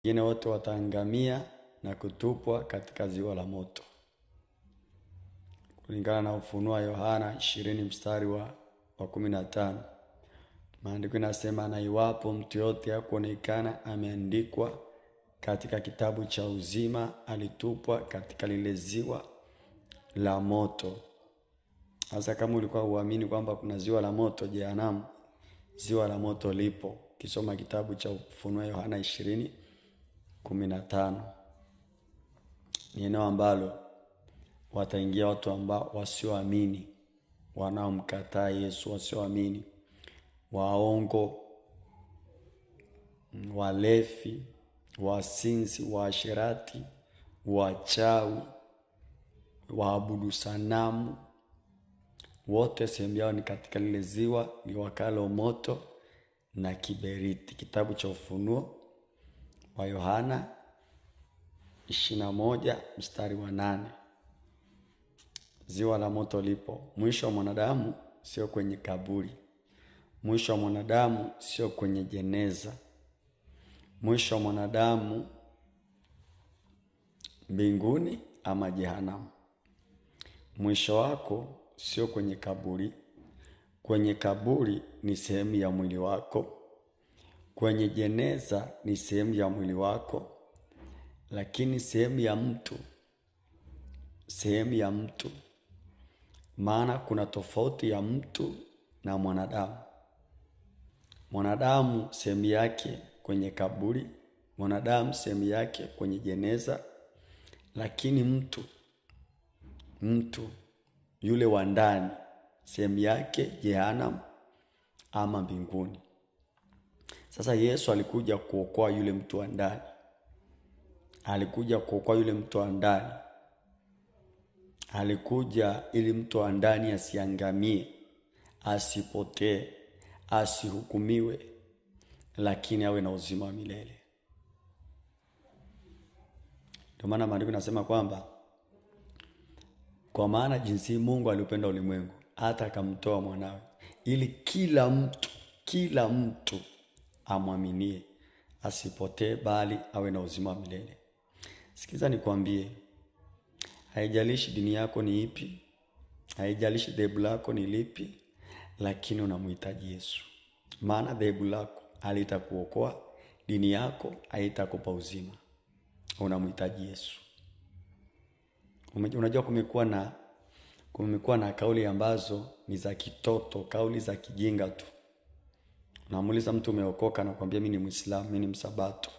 wengine wote wataangamia na kutupwa katika ziwa la moto. Kulingana na Ufunuo Yohana 20 mstari wa 15. Maandiko yanasema, na iwapo mtu yote hakuonekana ameandikwa katika kitabu cha uzima, alitupwa katika lile ziwa la moto. Sasa kama ulikuwa uamini kwamba kuna ziwa la moto jehanamu, ziwa la moto lipo. Kisoma kitabu cha Ufunuo Yohana 20:15. Ni eneo ambalo wataingia watu ambao wasioamini, wanaomkataa Yesu, wasioamini, waongo, walefi, wasinzi, waasherati, wachawi, waabudu sanamu. Wote sehemu yao ni katika lile ziwa liwakalo moto na kiberiti. Kitabu cha Ufunuo wa Yohana 21 mstari wa 8. Ziwa la moto lipo. Mwisho wa mwanadamu sio kwenye kaburi. Mwisho wa mwanadamu sio kwenye jeneza. Mwisho wa mwanadamu mbinguni ama jehanamu. Mwisho wako sio kwenye kaburi. Kwenye kaburi ni sehemu ya mwili wako. Kwenye jeneza ni sehemu ya mwili wako. Lakini sehemu ya mtu. Maana kuna tofauti ya mtu na mwanadamu. Mwanadamu sehemu yake kwenye kaburi, mwanadamu sehemu yake kwenye jeneza, lakini mtu yule wa ndani sehemu yake jehanamu ama mbinguni. Sasa Yesu alikuja kuokoa yule mtu wa ndani. Alikuja kuokoa yule mtu wa ndani. Alikuja ili mtu wa ndani asiangamie, asipotee, asihukumiwe, lakini awe na uzima wa milele. Ndio maana maandiko yanasema kwamba kwa maana jinsi Mungu aliupenda ulimwengu hata akamtoa mwanawe, ili kila mtu amwaminie asipotee bali awe na uzima wa milele. Sikiza nikwambie, haijalishi dini yako ni ipi, haijalishi dhehebu lako ni lipi, lakini unamhitaji Yesu. Maana dhehebu lako halitakuokoa, dini yako haitakupa uzima. Unamhitaji Yesu. Unajua kumekuwa na kauli ambazo ni za kitoto, kauli za kijinga tu. Unamuuliza mtu umeokoka na kwambia mimi ni Muislamu, mimi ni Msabato.